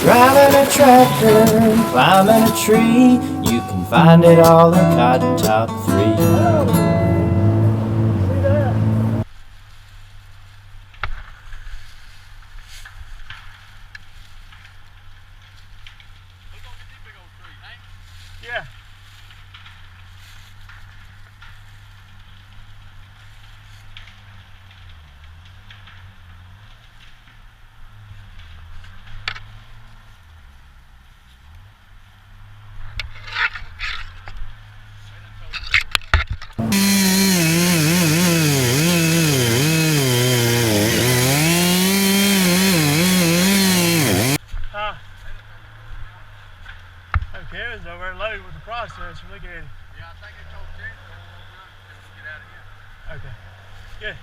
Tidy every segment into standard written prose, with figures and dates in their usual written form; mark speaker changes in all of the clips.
Speaker 1: Driving a tractor, climbing a tree, you can find it all in Cotton Top 3.
Speaker 2: Yeah. Okay, it was over loaded with the processor. Look at it.
Speaker 3: Yeah, I think it's told Terry to hold on until we get out of here.
Speaker 2: Okay. Good.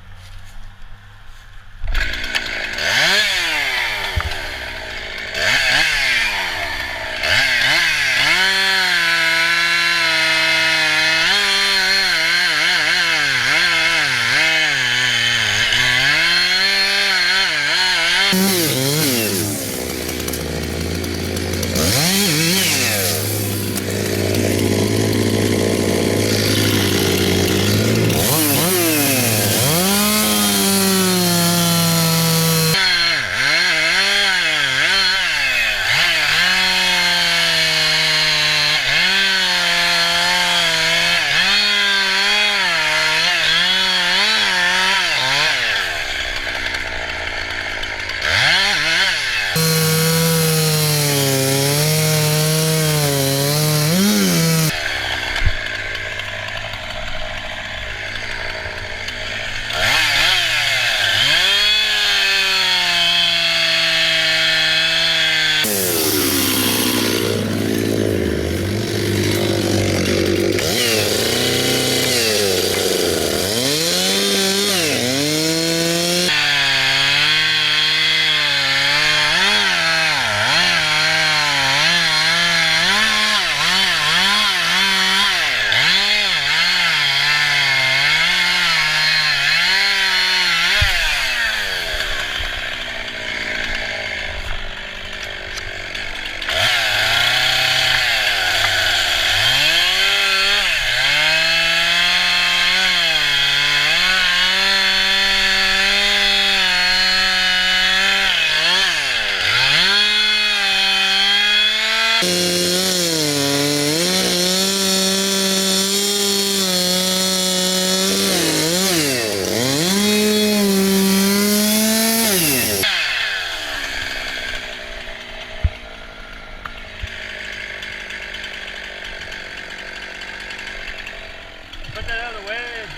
Speaker 2: Put that other wedge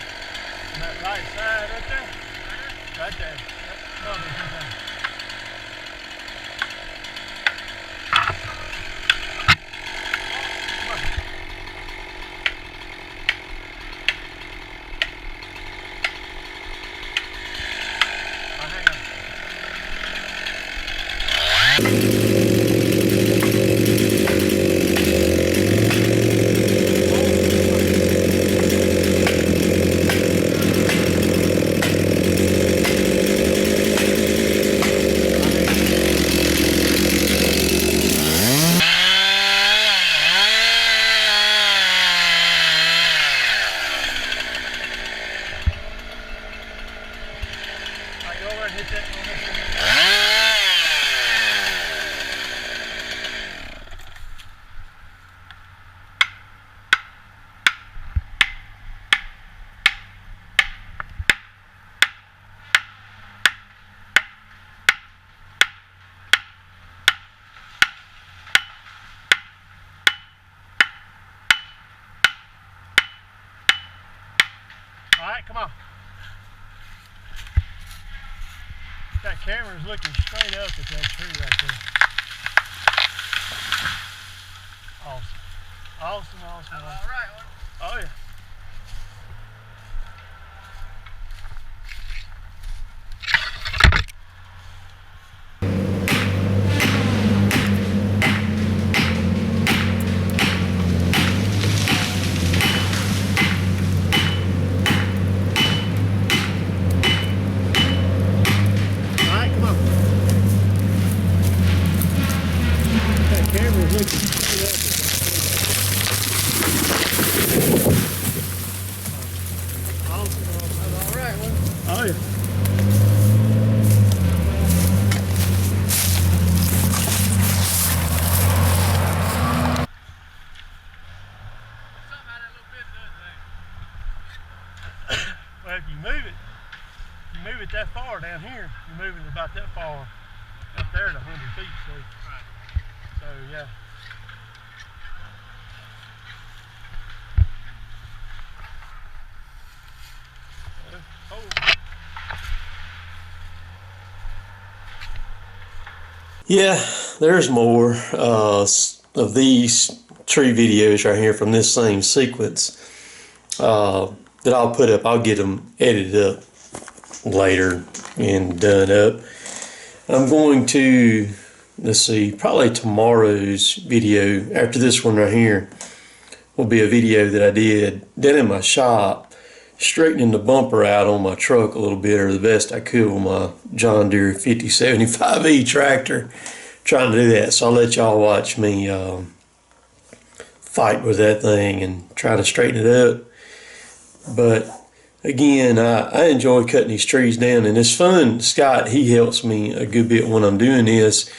Speaker 2: on that right side right there. Right there. Oh, all right, come on. That camera's looking straight up at that tree right there. Awesome. Awesome, awesome, awesome.
Speaker 3: All right,
Speaker 2: Oh, yeah. All right, come on. Oh yeah. Well, if you move it that far down here, you're moving it about that far up there to 100 feet. So yeah.
Speaker 4: Yeah, there's more of these tree videos right here from this same sequence that I'll put up. I'll get them edited up later and done up. I'm going to, let's see, probably tomorrow's video after this one right here will be a video that I did down in my shop, straightening the bumper out on my truck a little bit, or the best I could with my John Deere 5075E tractor, trying to do that. So I'll let y'all watch me fight with that thing and try to straighten it up. But again, I enjoy cutting these trees down, and it's fun. Scott, he helps me a good bit when I'm doing this,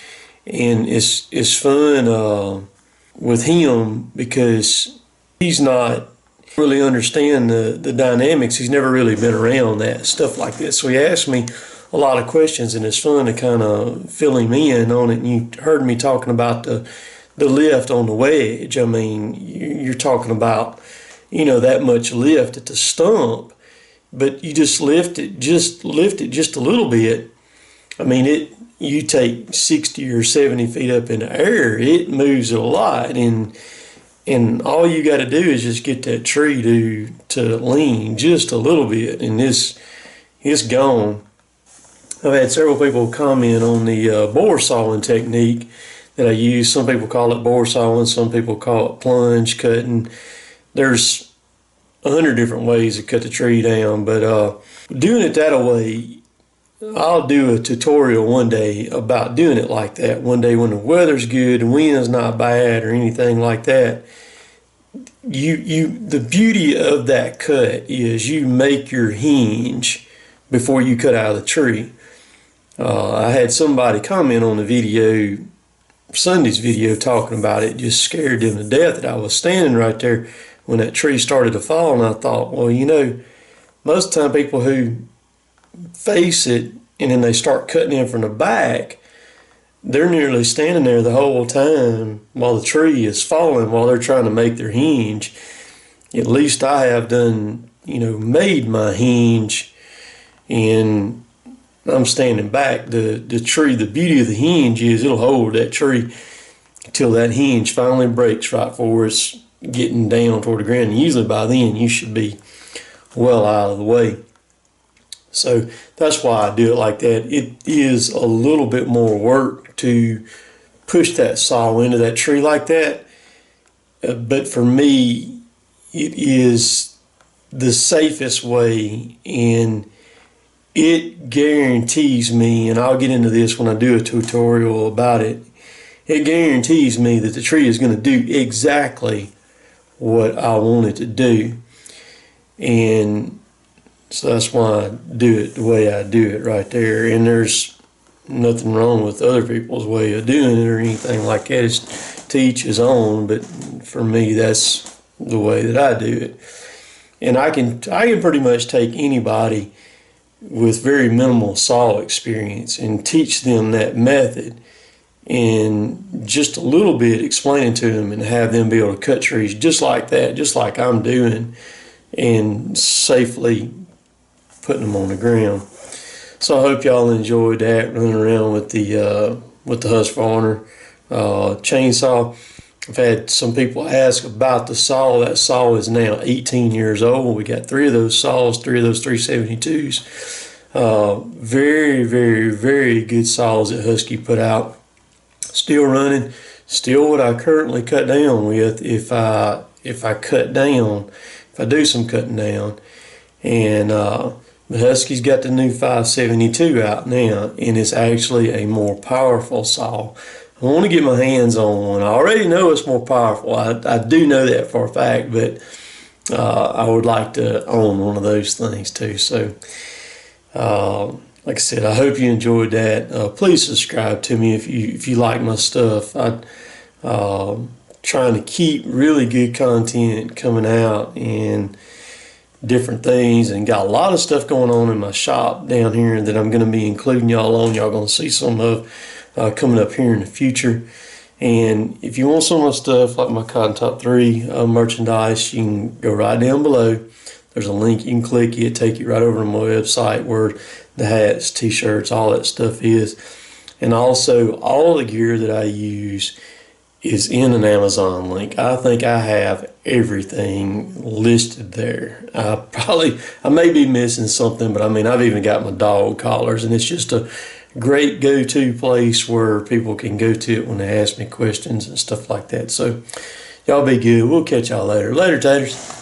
Speaker 4: and it's fun with him because he's not really understand the dynamics. He's never really been around that stuff like this, so he asked me a lot of questions, and it's fun to kind of fill him in on it. And you heard me talking about the lift on the wedge. I mean, you're talking about, you know, that much lift at the stump, but you just lift it just a little bit. I mean, you take 60 or 70 feet up in the air, it moves it a lot, and all you got to do is just get that tree to lean just a little bit, and it's gone. I've had several people comment on the bore sawing technique that I use. Some people call it bore sawing, some people call it plunge cutting. There's 100 different ways to cut the tree down, but doing it that way, I'll do a tutorial one day about doing it like that. One day when the weather's good, the wind's not bad or anything like that. The beauty of that cut is you make your hinge before you cut out of the tree. I had somebody comment on the video, Sunday's video, talking about it. Just scared them to death that I was standing right there when that tree started to fall, and I thought, well, you know, most of the time people who face it and then they start cutting in from the back, they're nearly standing there the whole time while the tree is falling, while they're trying to make their hinge. At least I have done, you know, made my hinge, and I'm standing back. The tree, the beauty of the hinge is it'll hold that tree until that hinge finally breaks right before it's getting down toward the ground. And usually by then you should be well out of the way. So that's why I do it like that. It is a little bit more work to push that saw into that tree like that, but for me it is the safest way, and it guarantees me, and I'll get into this when I do a tutorial about it, it guarantees me that the tree is going to do exactly what I want it to do. And so that's why I do it the way I do it right there. And there's nothing wrong with other people's way of doing it or anything like that. It's to each his own, but for me, that's the way that I do it. And I can pretty much take anybody with very minimal saw experience and teach them that method, and just a little bit explaining to them, and have them be able to cut trees just like that, just like I'm doing, and safely putting them on the ground. So I hope y'all enjoyed that, running around with the Husqvarna chainsaw. I've had some people ask about the saw. That saw is now 18 years old. We got 3 of those saws, 3 of those 372s. Very, very, very good saws that Husky put out. Still running. Still what I currently cut down with if I do some cutting down. And Husky's got the new 572 out now, and it's actually a more powerful saw. I want to get my hands on one. I already know it's more powerful. I do know that for a fact, but I would like to own one of those things too. So, like I said, I hope you enjoyed that. Please subscribe to me if you like my stuff. I'm trying to keep really good content coming out and different things, and got a lot of stuff going on in my shop down here that I'm going to be including y'all on. Y'all going to see some of coming up here in the future. And if you want some of my stuff, like my Cotton Top 3 merchandise, you can go right down below. There's a link, you can click it, take you right over to my website where the hats, t-shirts, all that stuff is. And also, all the gear that I use is in an Amazon link. I think I have everything listed there. I may be missing something, but I mean, I've even got my dog collars, and it's just a great go-to place where people can go to it when they ask me questions and stuff like that. So y'all be good. We'll catch y'all later. Later, taters.